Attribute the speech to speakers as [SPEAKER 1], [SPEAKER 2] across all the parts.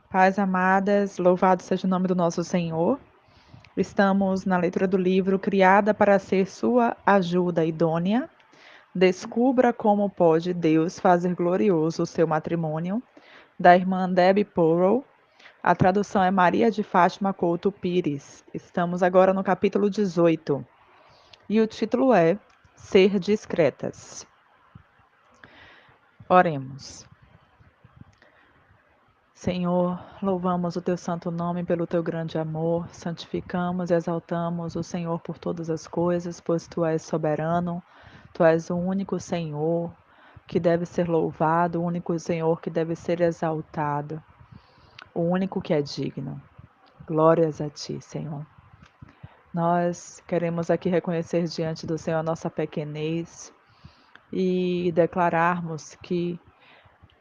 [SPEAKER 1] Paz amadas, louvado seja o nome do nosso Senhor. Estamos na leitura do livro Criada para ser sua ajuda idônea. Descubra como pode Deus fazer glorioso o seu matrimônio, da irmã Debbie Porrow. A tradução é Maria de Fátima Couto Pires. Estamos agora no capítulo 18 e o título é Ser Discretas. Oremos. Senhor, louvamos o teu santo nome pelo teu grande amor, santificamos e exaltamos o Senhor por todas as coisas, pois tu és soberano, tu és o único Senhor que deve ser louvado, o único Senhor que deve ser exaltado, o único que é digno. Glórias a ti, Senhor. Nós queremos aqui reconhecer diante do Senhor a nossa pequenez e declararmos que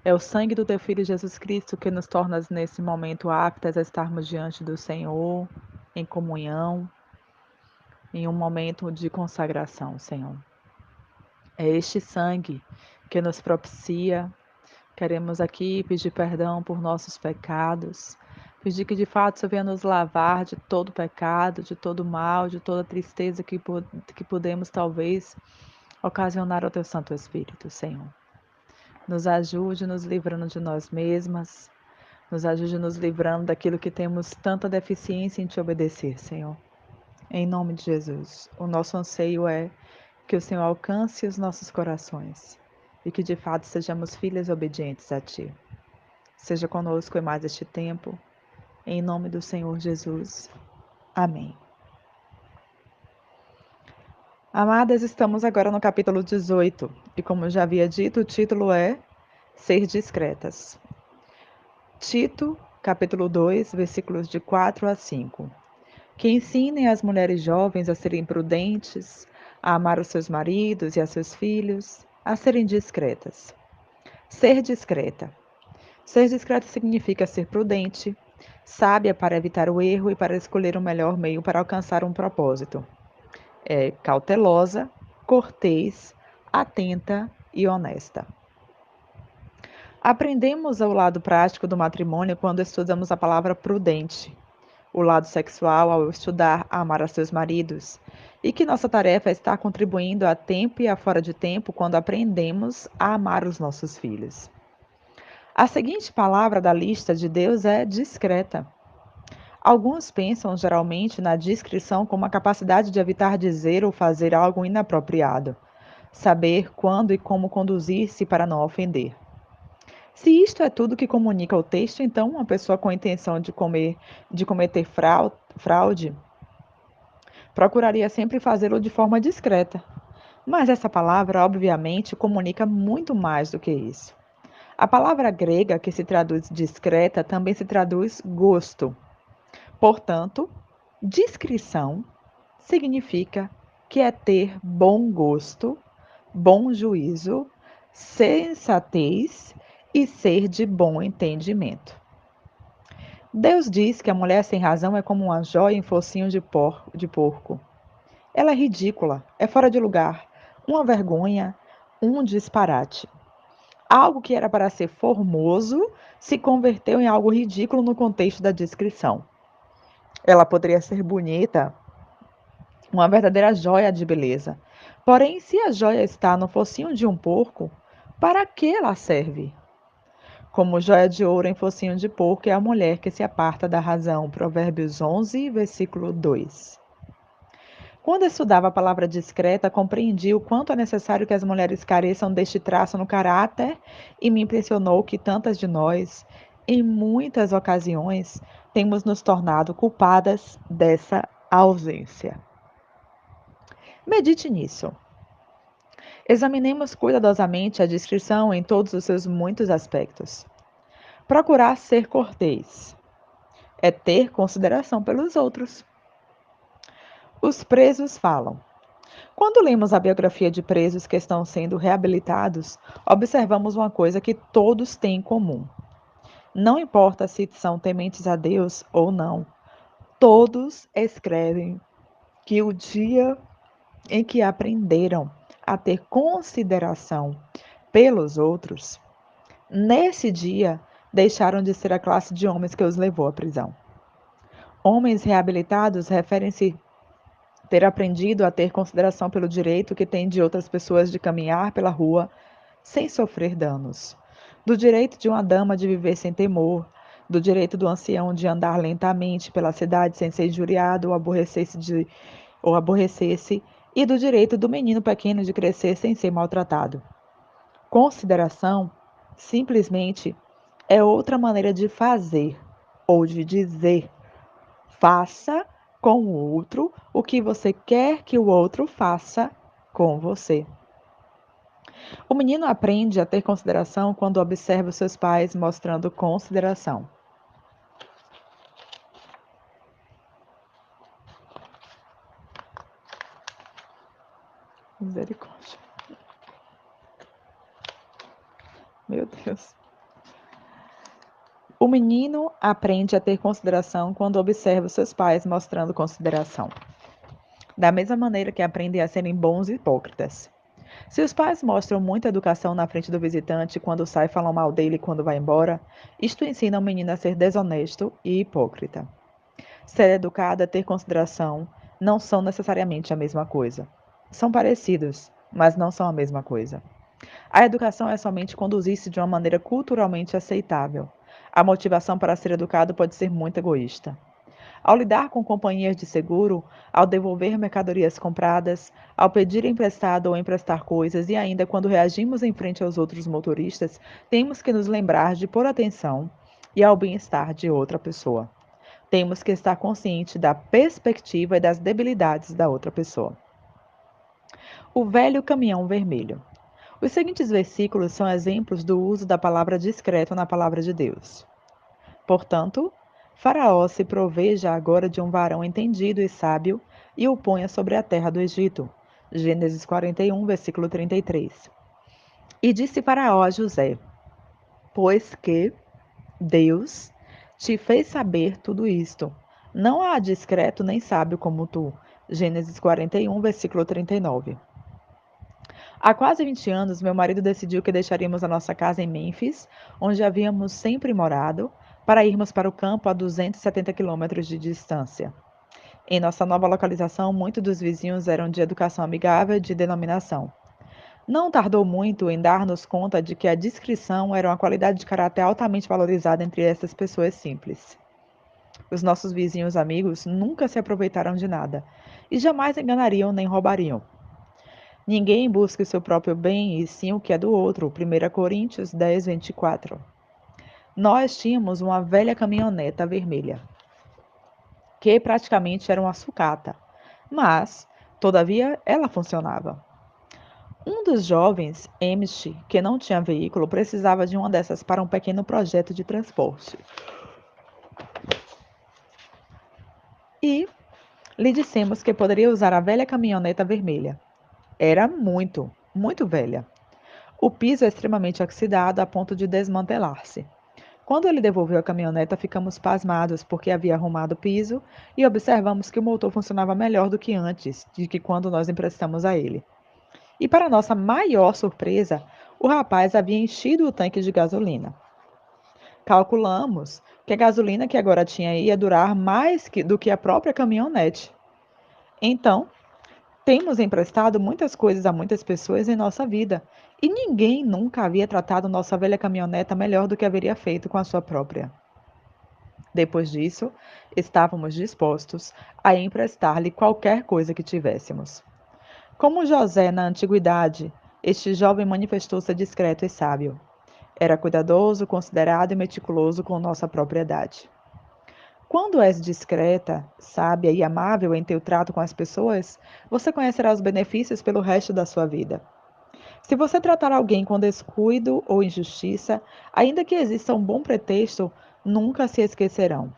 [SPEAKER 1] é o sangue do teu Filho Jesus Cristo que nos torna nesse momento aptas a estarmos diante do Senhor, em comunhão, em um momento de consagração, Senhor. É este sangue que nos propicia. Queremos aqui pedir perdão por nossos pecados, pedir que de fato você venha nos lavar de todo pecado, de todo mal, de toda tristeza que podemos talvez ocasionar ao teu Santo Espírito, Senhor. Nos ajude nos livrando de nós mesmas, nos ajude nos livrando daquilo que temos tanta deficiência em te obedecer, Senhor. Em nome de Jesus, o nosso anseio é que o Senhor alcance os nossos corações e que de fato sejamos filhas obedientes a Ti. Seja conosco em mais este tempo, em nome do Senhor Jesus. Amém. Amadas, estamos agora no capítulo 18 e, como já havia dito, o título é Ser Discretas. Tito, capítulo 2, versículos de 4 a 5. Que ensinem as mulheres jovens a serem prudentes, a amar os seus maridos e a seus filhos, a serem discretas. Ser discreta. Ser discreta significa ser prudente, sábia para evitar o erro e para escolher o melhor meio para alcançar um propósito. É cautelosa, cortês, atenta e honesta. Aprendemos o lado prático do matrimônio quando estudamos a palavra prudente, o lado sexual ao estudar a amar a seus maridos, e que nossa tarefa é estar contribuindo a tempo e a fora de tempo quando aprendemos a amar os nossos filhos. A seguinte palavra da lista de Deus é discreta. Alguns pensam geralmente na discrição como a capacidade de evitar dizer ou fazer algo inapropriado, saber quando e como conduzir-se para não ofender. Se isto é tudo que comunica o texto, então uma pessoa com a intenção de cometer fraude procuraria sempre fazê-lo de forma discreta. Mas essa palavra, obviamente, comunica muito mais do que isso. A palavra grega que se traduz discreta também se traduz gosto. Portanto, discrição significa que é ter bom gosto, bom juízo, sensatez e ser de bom entendimento. Deus diz que a mulher sem razão é como uma joia em focinho de porco. Ela é ridícula, é fora de lugar, uma vergonha, um disparate. Algo que era para ser formoso se converteu em algo ridículo no contexto da descrição. Ela poderia ser bonita, uma verdadeira joia de beleza. Porém, se a joia está no focinho de um porco, para que ela serve? Como joia de ouro em focinho de porco é a mulher que se aparta da razão. Provérbios 11, versículo 2. Quando estudava a palavra discreta, compreendi o quanto é necessário que as mulheres careçam deste traço no caráter e me impressionou que tantas de nós, em muitas ocasiões, temos nos tornado culpadas dessa ausência. Medite nisso. Examinemos cuidadosamente a descrição em todos os seus muitos aspectos. Procurar ser cortês é ter consideração pelos outros. Os presos falam. Quando lemos a biografia de presos que estão sendo reabilitados, observamos uma coisa que todos têm em comum. Não importa se são tementes a Deus ou não, todos escrevem que o dia em que aprenderam a ter consideração pelos outros, nesse dia deixaram de ser a classe de homens que os levou à prisão. Homens reabilitados referem-se ter aprendido a ter consideração pelo direito que têm de outras pessoas de caminhar pela rua sem sofrer danos, do direito de uma dama de viver sem temor, do direito do ancião de andar lentamente pela cidade sem ser injuriado ou aborrecer-se, e do direito do menino pequeno de crescer sem ser maltratado. Consideração, simplesmente, é outra maneira de fazer ou de dizer: faça com o outro o que você quer que o outro faça com você. O menino aprende a ter consideração quando observa os seus pais mostrando consideração. Misericórdia. Meu Deus. O menino aprende a ter consideração quando observa os seus pais mostrando consideração. Da mesma maneira que aprendem a serem bons hipócritas. Se os pais mostram muita educação na frente do visitante quando sai falam mal dele quando vai embora, isto ensina o menino a ser desonesto e hipócrita. Ser educado a ter consideração não são necessariamente a mesma coisa. São parecidos, mas não são a mesma coisa. A educação é somente conduzir-se de uma maneira culturalmente aceitável. A motivação para ser educado pode ser muito egoísta. Ao lidar com companhias de seguro, ao devolver mercadorias compradas, ao pedir emprestado ou emprestar coisas e ainda quando reagimos em frente aos outros motoristas, temos que nos lembrar de pôr atenção e ao bem-estar de outra pessoa. Temos que estar consciente da perspectiva e das debilidades da outra pessoa. O velho caminhão vermelho. Os seguintes versículos são exemplos do uso da palavra discreto na palavra de Deus. Portanto, Faraó se proveja agora de um varão entendido e sábio e o ponha sobre a terra do Egito. Gênesis 41, versículo 33. E disse Faraó a José: Pois que Deus te fez saber tudo isto. Não há discreto nem sábio como tu. Gênesis 41, versículo 39. Há quase 20 anos, meu marido decidiu que deixaríamos a nossa casa em Memphis, onde havíamos sempre morado, para irmos para o campo a 270 quilômetros de distância. Em nossa nova localização, muitos dos vizinhos eram de educação amigável e de denominação. Não tardou muito em dar-nos conta de que a discrição era uma qualidade de caráter altamente valorizada entre essas pessoas simples. Os nossos vizinhos amigos nunca se aproveitaram de nada e jamais enganariam nem roubariam. Ninguém busca o seu próprio bem e sim o que é do outro. 1 Coríntios 10, 24. Nós tínhamos uma velha caminhoneta vermelha, que praticamente era uma sucata, mas, todavia, ela funcionava. Um dos jovens, Amish, que não tinha veículo, precisava de uma dessas para um pequeno projeto de transporte. E lhe dissemos que poderia usar a velha caminhoneta vermelha. Era muito, muito velha. O piso é extremamente oxidado a ponto de desmantelar-se. Quando ele devolveu a caminhoneta, ficamos pasmados porque havia arrumado o piso e observamos que o motor funcionava melhor do que antes, de que quando nós emprestamos a ele. E para nossa maior surpresa, o rapaz havia enchido o tanque de gasolina. Calculamos que a gasolina que agora tinha ia durar mais do que a própria caminhonete. Então, temos emprestado muitas coisas a muitas pessoas em nossa vida, e ninguém nunca havia tratado nossa velha caminhoneta melhor do que haveria feito com a sua própria. Depois disso, estávamos dispostos a emprestar-lhe qualquer coisa que tivéssemos. Como José na antiguidade, este jovem manifestou-se discreto e sábio. Era cuidadoso, considerado e meticuloso com nossa propriedade. Quando és discreta, sábia e amável em teu trato com as pessoas, você conhecerá os benefícios pelo resto da sua vida. Se você tratar alguém com descuido ou injustiça, ainda que exista um bom pretexto, nunca se esquecerão.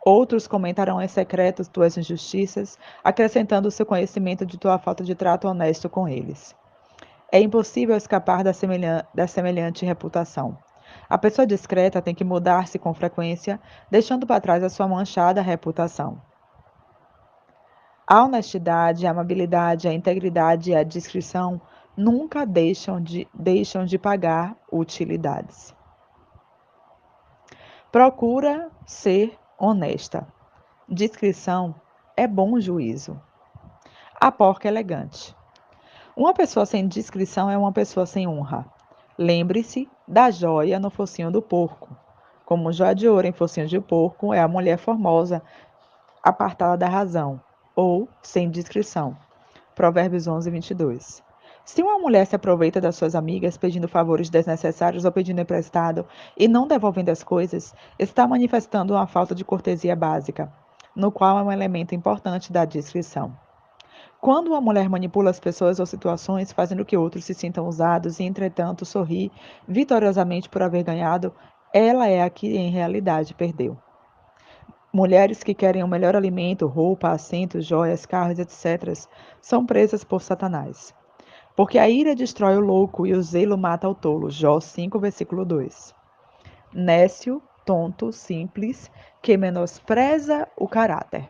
[SPEAKER 1] Outros comentarão em secreto tuas injustiças, acrescentando o seu conhecimento de tua falta de trato honesto com eles. É impossível escapar da semelhante reputação. A pessoa discreta tem que mudar-se com frequência, deixando para trás a sua manchada reputação. A honestidade, a amabilidade, a integridade e a discrição nunca deixam de pagar utilidades. Procura ser honesta. Discrição é bom juízo. A porca elegante. Uma pessoa sem discrição é uma pessoa sem honra. Lembre-se da joia no focinho do porco. Como joia de ouro em focinho de porco é a mulher formosa, apartada da razão, ou sem discrição. Provérbios 11, 22. Se uma mulher se aproveita das suas amigas pedindo favores desnecessários ou pedindo emprestado e não devolvendo as coisas, está manifestando uma falta de cortesia básica, no qual é um elemento importante da discrição. Quando uma mulher manipula as pessoas ou situações, fazendo que outros se sintam usados e, entretanto, sorri vitoriosamente por haver ganhado, ela é a que em realidade perdeu. Mulheres que querem o melhor alimento, roupa, assentos, joias, carros, etc., são presas por Satanás. Porque a ira destrói o louco e o zelo mata o tolo. Jó 5, versículo 2. Nécio, tonto, simples, que menospreza o caráter.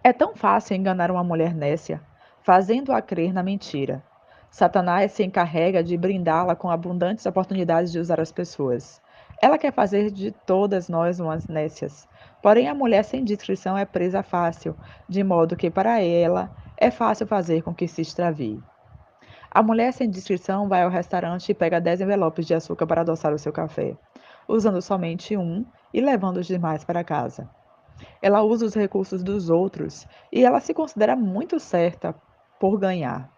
[SPEAKER 1] É tão fácil enganar uma mulher nécia, fazendo-a crer na mentira. Satanás se encarrega de brindá-la com abundantes oportunidades de usar as pessoas. Ela quer fazer de todas nós umas nécias. Porém, a mulher sem discrição é presa fácil, de modo que para ela é fácil fazer com que se extravie. A mulher sem discrição vai ao restaurante e pega 10 envelopes de açúcar para adoçar o seu café, usando somente um e levando os demais para casa. Ela usa os recursos dos outros e ela se considera muito certa por ganhar.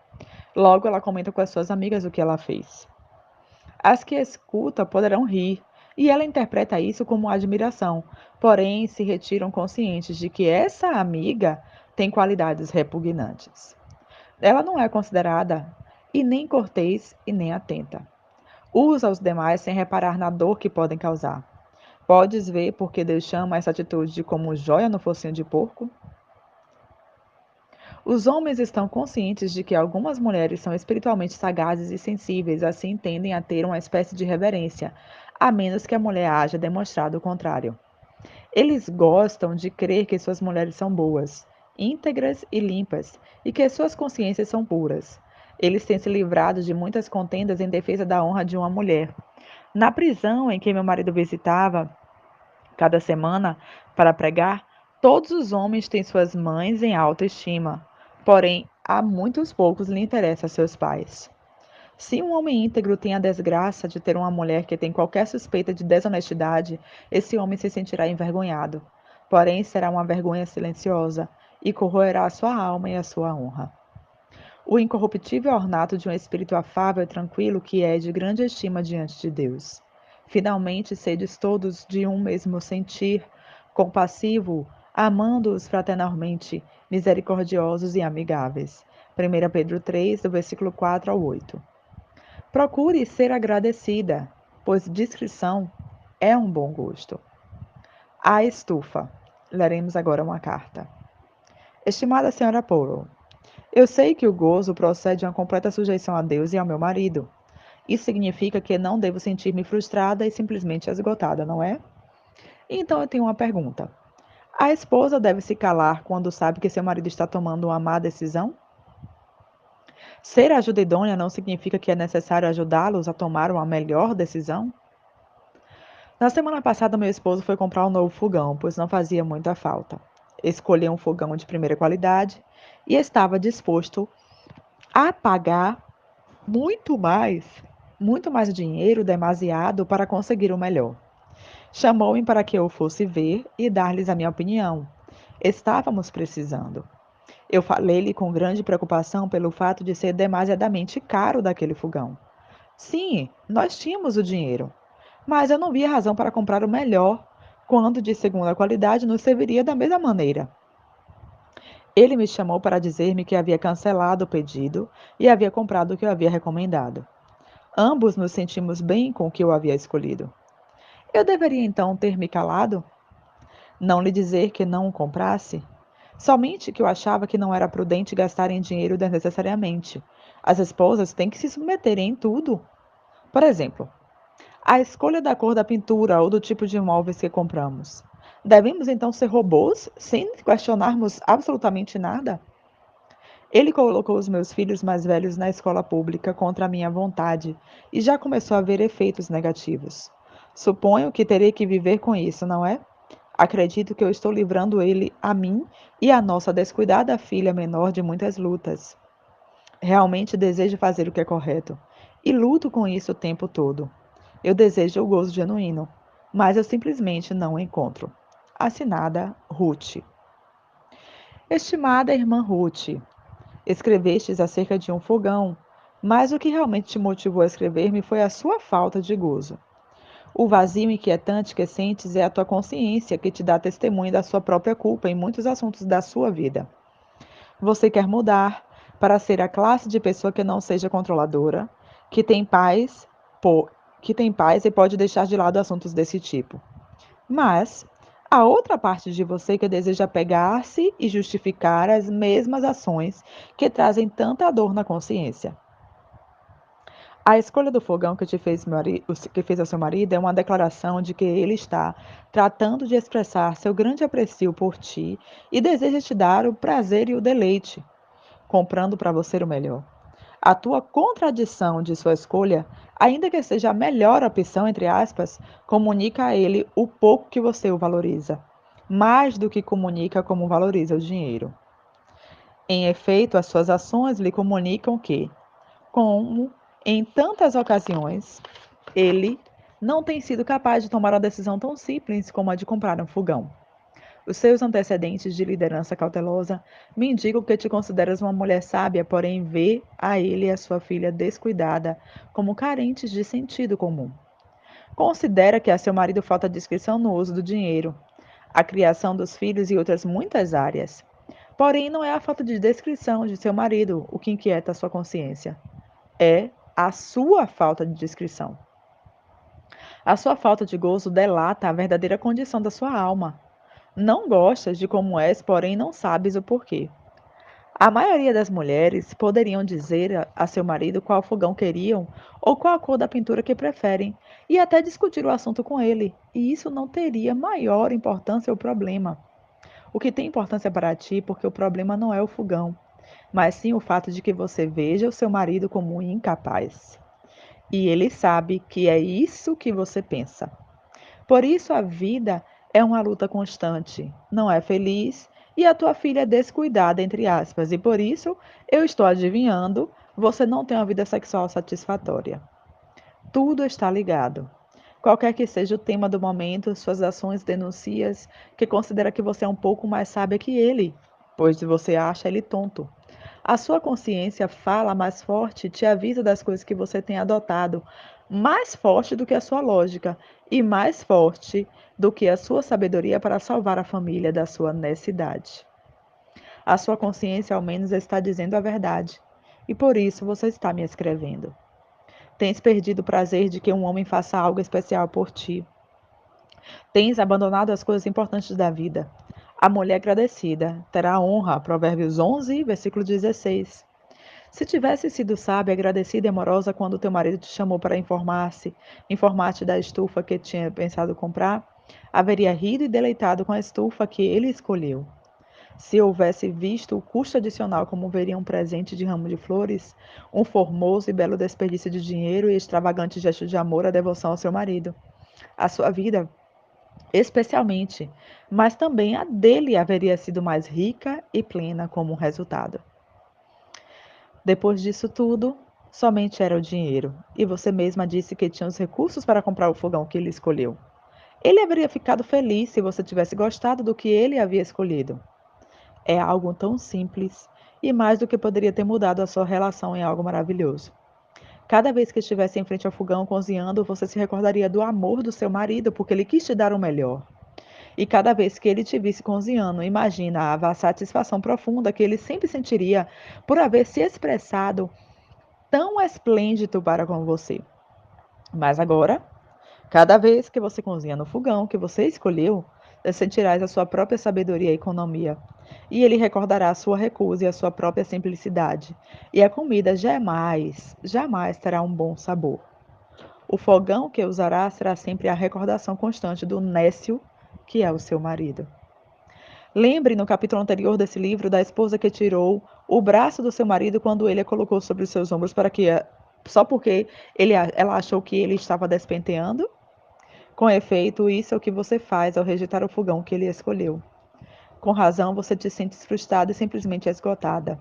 [SPEAKER 1] Logo, ela comenta com as suas amigas o que ela fez. As que escutam poderão rir, e ela interpreta isso como admiração, porém se retiram conscientes de que essa amiga tem qualidades repugnantes. Ela não é considerada e nem cortês e nem atenta. Usa os demais sem reparar na dor que podem causar. Podes ver porque Deus chama essa atitude de como joia no focinho de porco? Os homens estão conscientes de que algumas mulheres são espiritualmente sagazes e sensíveis, assim tendem a ter uma espécie de reverência, a menos que a mulher haja demonstrado o contrário. Eles gostam de crer que suas mulheres são boas, íntegras e limpas, e que suas consciências são puras. Eles têm se livrado de muitas contendas em defesa da honra de uma mulher. Na prisão em que meu marido visitava, cada semana, para pregar, todos os homens têm suas mães em alta estima, porém, há muitos poucos lhe interessam seus pais. Se um homem íntegro tem a desgraça de ter uma mulher que tem qualquer suspeita de desonestidade, esse homem se sentirá envergonhado. Porém, será uma vergonha silenciosa e corroerá a sua alma e a sua honra. O incorruptível ornato de um espírito afável e tranquilo que é de grande estima diante de Deus. Finalmente, sedes todos de um mesmo sentir, compassivo, amando-os fraternalmente, misericordiosos e amigáveis. 1 Pedro 3, do versículo 4 ao 8. Procure ser agradecida, pois discrição é um bom gosto. A estufa. Leremos agora uma carta. Estimada senhora Powell, eu sei que o gozo procede de uma completa sujeição a Deus e ao meu marido. Isso significa que não devo sentir-me frustrada e simplesmente esgotada, não é? Então eu tenho uma pergunta. A esposa deve se calar quando sabe que seu marido está tomando uma má decisão? Ser ajuda idônea não significa que é necessário ajudá-los a tomar uma melhor decisão? Na semana passada, meu esposo foi comprar um novo fogão, pois não fazia muita falta. Escolheu um fogão de primeira qualidade e estava disposto a pagar muito mais dinheiro, demasiado, para conseguir o melhor. Chamou-me para que eu fosse ver e dar-lhes a minha opinião. Estávamos precisando. Eu falei-lhe com grande preocupação pelo fato de ser demasiadamente caro daquele fogão. Sim, nós tínhamos o dinheiro, mas eu não via razão para comprar o melhor, quando de segunda qualidade nos serviria da mesma maneira. Ele me chamou para dizer-me que havia cancelado o pedido e havia comprado o que eu havia recomendado. Ambos nos sentimos bem com o que eu havia escolhido. Eu deveria então ter me calado? Não lhe dizer que não o comprasse? Somente que eu achava que não era prudente gastarem dinheiro desnecessariamente. As esposas têm que se submeterem em tudo. Por exemplo, a escolha da cor da pintura ou do tipo de móveis que compramos. Devemos então ser robôs sem questionarmos absolutamente nada? Ele colocou os meus filhos mais velhos na escola pública contra a minha vontade e já começou a ver efeitos negativos. Suponho que terei que viver com isso, não é? Acredito que eu estou livrando ele, a mim e a nossa descuidada filha menor de muitas lutas. Realmente desejo fazer o que é correto e luto com isso o tempo todo. Eu desejo o gozo genuíno, mas eu simplesmente não o encontro. Assinada Ruth. Estimada irmã Ruth, escrevestes acerca de um fogão, mas o que realmente te motivou a escrever-me foi a sua falta de gozo. O vazio inquietante que sentes é a tua consciência que te dá testemunho da sua própria culpa em muitos assuntos da sua vida. Você quer mudar para ser a classe de pessoa que não seja controladora, que tem paz, que tem paz e pode deixar de lado assuntos desse tipo. Mas há outra parte de você que deseja pegar-se e justificar as mesmas ações que trazem tanta dor na consciência. A escolha do fogão que fez ao seu marido é uma declaração de que ele está tratando de expressar seu grande aprecio por ti e deseja te dar o prazer e o deleite, comprando para você o melhor. A tua contradição de sua escolha, ainda que seja a melhor opção, entre aspas, comunica a ele o pouco que você o valoriza, mais do que comunica como valoriza o dinheiro. Em efeito, as suas ações lhe comunicam que, como em tantas ocasiões, ele não tem sido capaz de tomar uma decisão tão simples como a de comprar um fogão. Os seus antecedentes de liderança cautelosa me indicam que te consideras uma mulher sábia, porém vê a ele e a sua filha descuidada como carentes de sentido comum. Considera que a seu marido falta discrição no uso do dinheiro, a criação dos filhos e outras muitas áreas. Porém, não é a falta de descrição de seu marido o que inquieta a sua consciência. É a sua falta de discrição. A sua falta de gozo delata a verdadeira condição da sua alma. Não gostas de como és, porém não sabes o porquê. A maioria das mulheres poderiam dizer a seu marido qual fogão queriam ou qual a cor da pintura que preferem, e até discutir o assunto com ele, e isso não teria maior importância ou problema. O que tem importância para ti, porque o problema não é o fogão, mas sim o fato de que você veja o seu marido como incapaz. E ele sabe que é isso que você pensa. Por isso a vida é uma luta constante, não é feliz e a tua filha é descuidada, entre aspas, e por isso eu estou adivinhando, você não tem uma vida sexual satisfatória. Tudo está ligado. Qualquer que seja o tema do momento, suas ações denuncias que considera que você é um pouco mais sábia que ele, pois você acha ele tonto. A sua consciência fala mais forte, te avisa das coisas que você tem adotado, mais forte do que a sua lógica e mais forte do que a sua sabedoria para salvar a família da sua necessidade. A sua consciência, ao menos, está dizendo a verdade, e por isso você está me escrevendo. Tens perdido o prazer de que um homem faça algo especial por ti. Tens abandonado as coisas importantes da vida. A mulher agradecida terá honra, Provérbios 11, versículo 16. Se tivesse sido sábia, agradecida e amorosa quando teu marido te chamou para informar-te da estufa que tinha pensado comprar, haveria rido e deleitado com a estufa que ele escolheu. Se houvesse visto o custo adicional como veria um presente de ramo de flores, um formoso e belo desperdício de dinheiro e extravagante gesto de amor à devoção ao seu marido. A sua vida, especialmente, mas também a dele haveria sido mais rica e plena como resultado. Depois disso tudo, somente era o dinheiro, e você mesma disse que tinha os recursos para comprar o fogão que ele escolheu. Ele haveria ficado feliz se você tivesse gostado do que ele havia escolhido. É algo tão simples e mais do que poderia ter mudado a sua relação em algo maravilhoso. Cada vez que estivesse em frente ao fogão cozinhando, você se recordaria do amor do seu marido, porque ele quis te dar o melhor. E cada vez que ele te visse cozinhando, imaginava a satisfação profunda que ele sempre sentiria por haver se expressado tão esplêndido para com você. Mas agora, cada vez que você cozinha no fogão que você escolheu, sentirás a sua própria sabedoria e economia. E ele recordará a sua recusa e a sua própria simplicidade. E a comida jamais, jamais terá um bom sabor. O fogão que usará será sempre a recordação constante do nécio que é o seu marido. Lembre no capítulo anterior desse livro da esposa que tirou o braço do seu marido quando ele a colocou sobre os seus ombros para que só porque ela achou que ele estava despenteando? Com efeito, isso é o que você faz ao rejeitar o fogão que ele escolheu. Com razão, você te sente frustrada e simplesmente esgotada.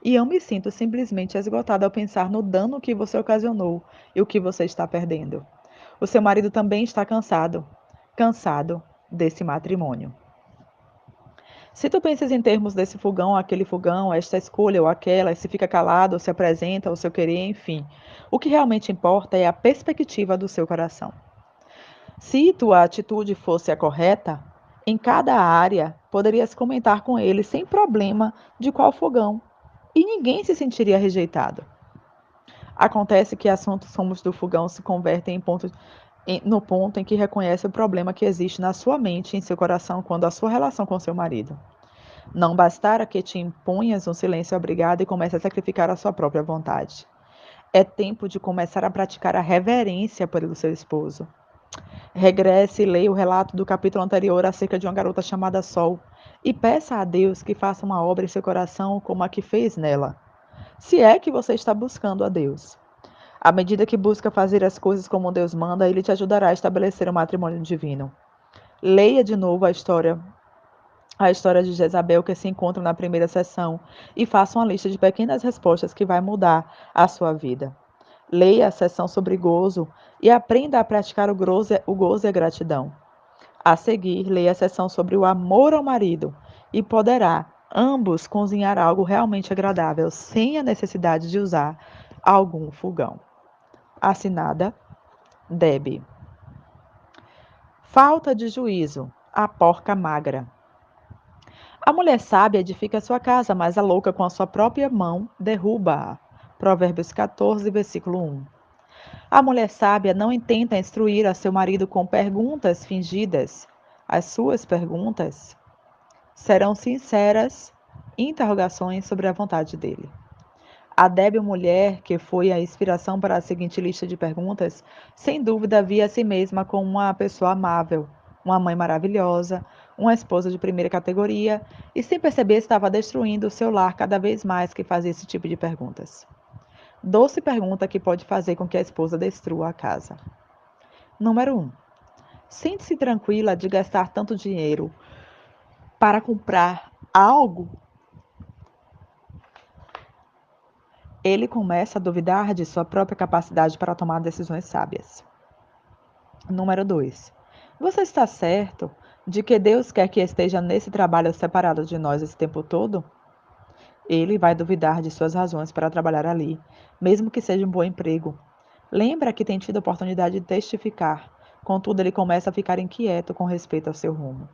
[SPEAKER 1] E eu me sinto simplesmente esgotada ao pensar no dano que você ocasionou e o que você está perdendo. O seu marido também está cansado desse matrimônio. Se tu pensas em termos desse fogão, aquele fogão, esta escolha ou aquela, se fica calado, ou se apresenta, ou seu querer, enfim, o que realmente importa é a perspectiva do seu coração. Se tua atitude fosse a correta, em cada área poderias comentar com ele sem problema de qual fogão, e ninguém se sentiria rejeitado. Acontece que assuntos como os do fogão se convertem no ponto em que reconhece o problema que existe na sua mente e em seu coração quando a sua relação com seu marido. Não bastara que te imponhas um silêncio obrigado e comece a sacrificar a sua própria vontade. É tempo de começar a praticar a reverência pelo seu esposo. Regresse e leia o relato do capítulo anterior acerca de uma garota chamada Sol e peça a Deus que faça uma obra em seu coração como a que fez nela, se é que você está buscando a Deus. À medida que busca fazer as coisas como Deus manda, Ele te ajudará a estabelecer um matrimônio divino. Leia de novo a história de Jezabel que se encontra na primeira sessão e faça uma lista de pequenas respostas que vai mudar a sua vida. Leia a sessão sobre gozo e aprenda a praticar o gozo e a gratidão. A seguir, leia a sessão sobre o amor ao marido e poderá ambos cozinhar algo realmente agradável sem a necessidade de usar algum fogão. Assinada Debbie. Falta de juízo, a porca magra. A mulher sábia edifica sua casa, mas a louca com a sua própria mão derruba-a. Provérbios 14, versículo 1. A mulher sábia não intenta instruir a seu marido com perguntas fingidas. As suas perguntas serão sinceras interrogações sobre a vontade dele. A débil mulher, que foi a inspiração para a seguinte lista de perguntas, sem dúvida via a si mesma como uma pessoa amável, uma mãe maravilhosa, uma esposa de primeira categoria, e sem perceber estava destruindo o seu lar cada vez mais que fazia esse tipo de perguntas. Doce pergunta que pode fazer com que a esposa destrua a casa. Número 1. Sente-se tranquila de gastar tanto dinheiro para comprar algo. Ele começa a duvidar de sua própria capacidade para tomar decisões sábias. Número 2. Você está certo de que Deus quer que esteja nesse trabalho separado de nós esse tempo todo? Ele vai duvidar de suas razões para trabalhar ali, mesmo que seja um bom emprego. Lembra que tem tido a oportunidade de testificar, contudo ele começa a ficar inquieto com respeito ao seu rumo.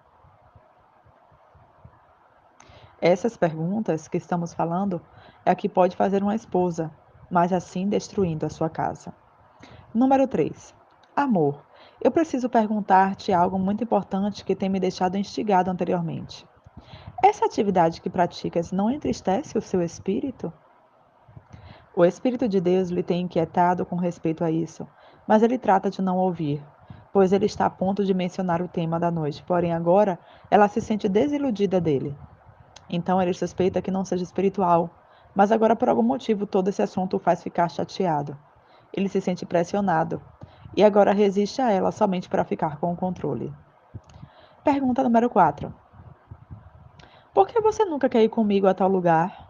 [SPEAKER 1] Essas perguntas que estamos falando é a que pode fazer uma esposa, mas assim destruindo a sua casa. Número 3. Amor. Eu preciso perguntar-te algo muito importante que tem me deixado instigado anteriormente. Essa atividade que praticas não entristece o seu espírito? O Espírito de Deus lhe tem inquietado com respeito a isso, mas ele trata de não ouvir, pois ele está a ponto de mencionar o tema da noite, porém agora ela se sente desiludida dele. Então ele suspeita que não seja espiritual, mas agora por algum motivo todo esse assunto o faz ficar chateado. Ele se sente pressionado e agora resiste a ela somente para ficar com o controle. Pergunta número 4. Por que você nunca quer ir comigo a tal lugar?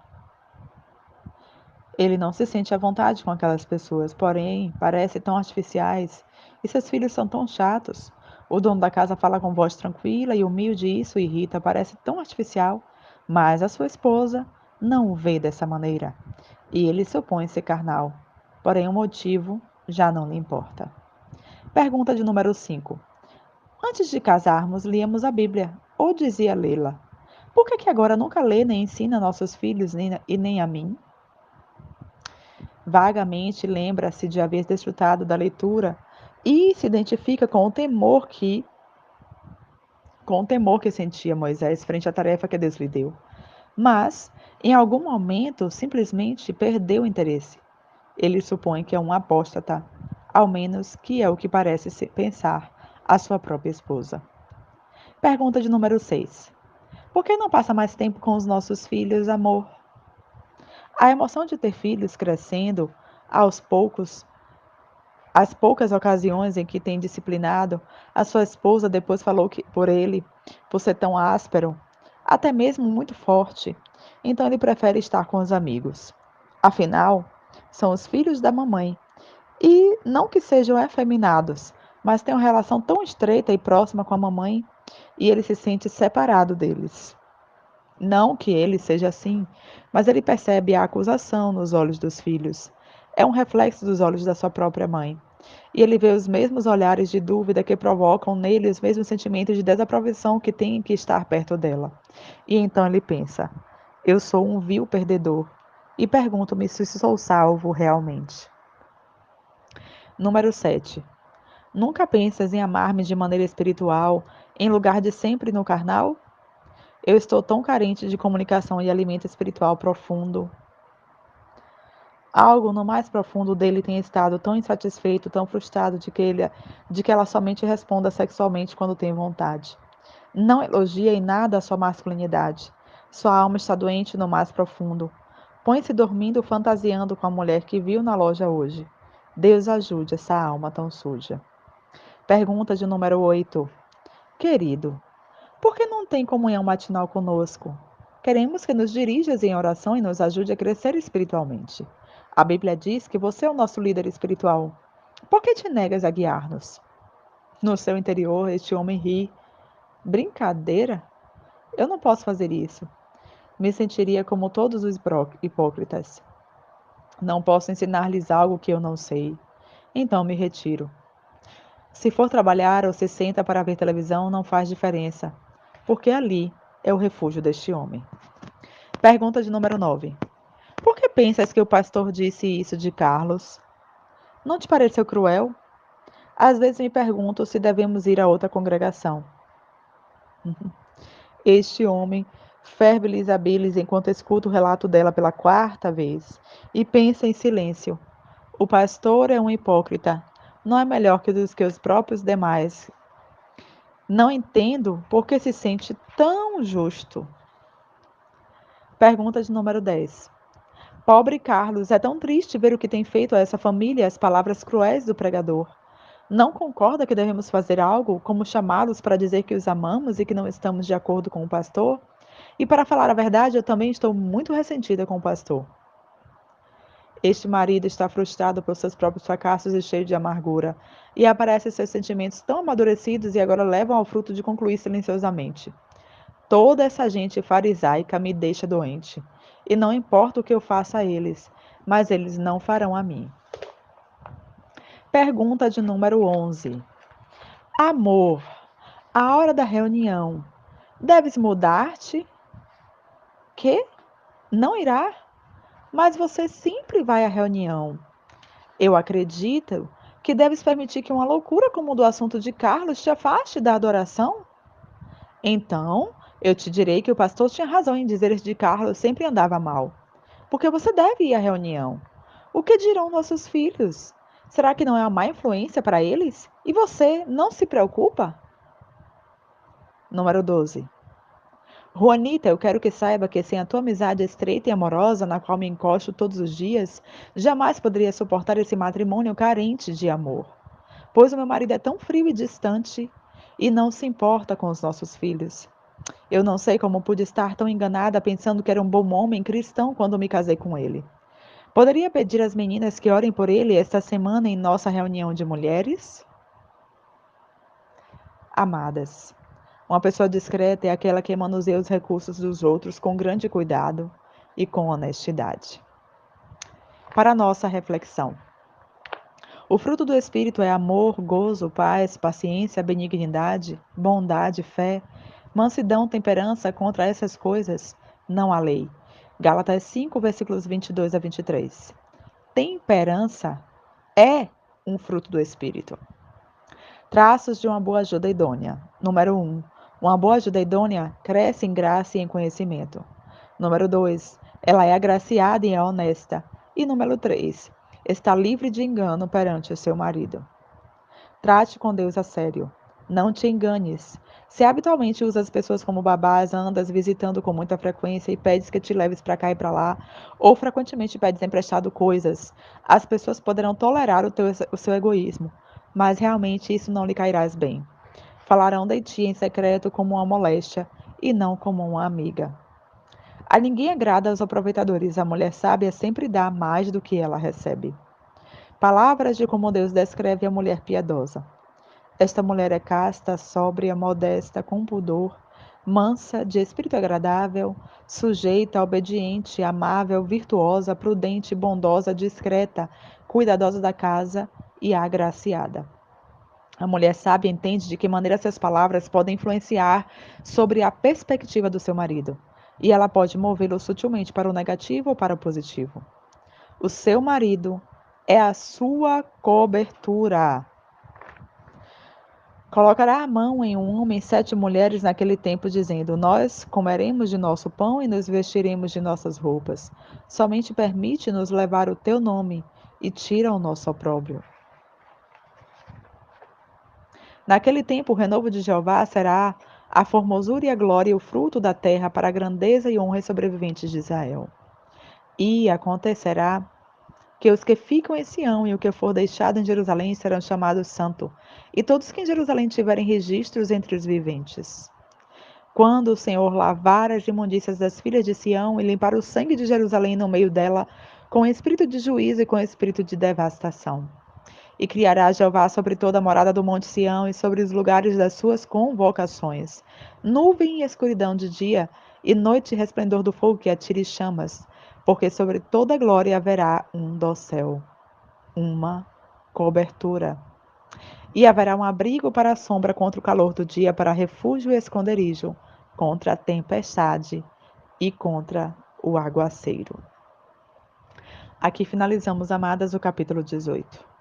[SPEAKER 1] Ele não se sente à vontade com aquelas pessoas, porém parecem tão artificiais e seus filhos são tão chatos. O dono da casa fala com voz tranquila e humilde e isso irrita, parece tão artificial, mas a sua esposa não o vê dessa maneira e ele se opõe a ser carnal, porém o motivo já não lhe importa. Pergunta de número 5. Antes de casarmos, líamos a Bíblia, ou dizia lê-la. Por que agora nunca lê nem ensina nossos filhos e nem a mim? Vagamente lembra-se de haver desfrutado da leitura e se identifica com o temor que sentia Moisés frente à tarefa que Deus lhe deu. Mas, em algum momento, simplesmente perdeu o interesse. Ele supõe que é um apóstata, ao menos que é o que parece pensar a sua própria esposa. Pergunta de número 6. Por que não passa mais tempo com os nossos filhos, amor? A emoção de ter filhos crescendo aos poucos As poucas ocasiões em que tem disciplinado, a sua esposa depois falou que por ele, por ser tão áspero, até mesmo muito forte. Então ele prefere estar com os amigos. Afinal, são os filhos da mamãe. E não que sejam efeminados, mas têm uma relação tão estreita e próxima com a mamãe, e ele se sente separado deles. Não que ele seja assim, mas ele percebe a acusação nos olhos dos filhos. É um reflexo dos olhos da sua própria mãe. E ele vê os mesmos olhares de dúvida que provocam nele os mesmos sentimentos de desaprovação que tem que estar perto dela. E então ele pensa: eu sou um vil perdedor. E pergunto-me se sou salvo realmente. Número 7. Nunca pensas em amar-me de maneira espiritual, em lugar de sempre no carnal? Eu estou tão carente de comunicação e alimento espiritual profundo. Algo no mais profundo dele tem estado tão insatisfeito, tão frustrado de que ela somente responda sexualmente quando tem vontade. Não elogia em nada a sua masculinidade. Sua alma está doente no mais profundo. Põe-se dormindo fantasiando com a mulher que viu na loja hoje. Deus ajude essa alma tão suja. Pergunta de número 8. Querido, por que não tem comunhão matinal conosco? Queremos que nos dirijas em oração e nos ajude a crescer espiritualmente. A Bíblia diz que você é o nosso líder espiritual. Por que te negas a guiar-nos? No seu interior, este homem ri. Brincadeira? Eu não posso fazer isso. Me sentiria como todos os hipócritas. Não posso ensinar-lhes algo que eu não sei. Então me retiro. Se for trabalhar ou se senta para ver televisão, não faz diferença, porque ali é o refúgio deste homem. Pergunta de número 9. Por que pensas que o pastor disse isso de Carlos? Não te pareceu cruel? Às vezes me pergunto se devemos ir a outra congregação. Este homem ferve-lhes a bilis enquanto escuta o relato dela pela quarta vez e pensa em silêncio. O pastor é um hipócrita. Não é melhor que os próprios demais. Não entendo por que se sente tão justo. Pergunta de número 10. Pobre Carlos, é tão triste ver o que tem feito a essa família e as palavras cruéis do pregador. Não concorda que devemos fazer algo, como chamá-los para dizer que os amamos e que não estamos de acordo com o pastor? E para falar a verdade, eu também estou muito ressentida com o pastor. Este marido está frustrado por seus próprios fracassos e cheio de amargura, e aparecem seus sentimentos tão amadurecidos e agora levam ao fruto de concluir silenciosamente. Toda essa gente farisaica me deixa doente, e não importa o que eu faça a eles, mas eles não farão a mim. Pergunta de número 11. Amor, a hora da reunião, deves mudar-te? Que? Não irá? Mas você sempre vai à reunião. Eu acredito que deves permitir que uma loucura como o do assunto de Carlos te afaste da adoração? Então, eu te direi que o pastor tinha razão em dizer que Carlos sempre andava mal. Porque você deve ir à reunião. O que dirão nossos filhos? Será que não é uma má influência para eles? E você não se preocupa? Número 12. Juanita, eu quero que saiba que sem a tua amizade estreita e amorosa, na qual me encosto todos os dias, jamais poderia suportar esse matrimônio carente de amor. Pois o meu marido é tão frio e distante e não se importa com os nossos filhos. Eu não sei como pude estar tão enganada pensando que era um bom homem cristão quando me casei com ele. Poderia pedir às meninas que orem por ele esta semana em nossa reunião de mulheres? Amadas, uma pessoa discreta é aquela que manuseia os recursos dos outros com grande cuidado e com honestidade. Para a nossa reflexão. O fruto do Espírito é amor, gozo, paz, paciência, benignidade, bondade, fé, mansidão, temperança. Contra essas coisas não há lei. Gálatas 5, versículos 22 a 23. Temperança é um fruto do Espírito. Traços de uma boa ajuda idônea. Número 1. Uma boa ajuda idônea cresce em graça e em conhecimento. Número 2. Ela é agraciada e é honesta. E número 3. Está livre de engano perante o seu marido. Trate com Deus a sério. Não te enganes. Se habitualmente usas as pessoas como babás, andas visitando com muita frequência e pedes que te leves para cá e para lá, ou frequentemente pedes emprestado coisas, as pessoas poderão tolerar o seu egoísmo, mas realmente isso não lhe cairás bem. Falarão de ti em secreto como uma moléstia e não como uma amiga. A ninguém agrada os aproveitadores, a mulher sábia sempre dá mais do que ela recebe. Palavras de como Deus descreve a mulher piedosa. Esta mulher é casta, sóbria, modesta, com pudor, mansa, de espírito agradável, sujeita, obediente, amável, virtuosa, prudente, bondosa, discreta, cuidadosa da casa e agraciada. A mulher sábia entende de que maneira suas palavras podem influenciar sobre a perspectiva do seu marido, e ela pode movê-lo sutilmente para o negativo ou para o positivo. O seu marido é a sua cobertura. Colocará a mão em um homem 7 mulheres naquele tempo, dizendo: Nós comeremos de nosso pão e nos vestiremos de nossas roupas. Somente permite-nos levar o teu nome e tira o nosso opróbrio. Naquele tempo, o renovo de Jeová será a formosura e a glória e o fruto da terra para a grandeza e honra dos sobreviventes de Israel. E acontecerá que os que ficam em Sião e o que for deixado em Jerusalém serão chamados santo, e todos que em Jerusalém tiverem registros entre os viventes. Quando o Senhor lavar as imundícias das filhas de Sião e limpar o sangue de Jerusalém no meio dela, com espírito de juízo e com espírito de devastação. E criará Jeová sobre toda a morada do monte Sião e sobre os lugares das suas convocações, nuvem e escuridão de dia, e noite e resplendor do fogo que atire chamas, porque sobre toda a glória haverá um dossel, uma cobertura. E haverá um abrigo para a sombra contra o calor do dia, para refúgio e esconderijo, contra a tempestade e contra o aguaceiro. Aqui finalizamos, amadas, o capítulo 18.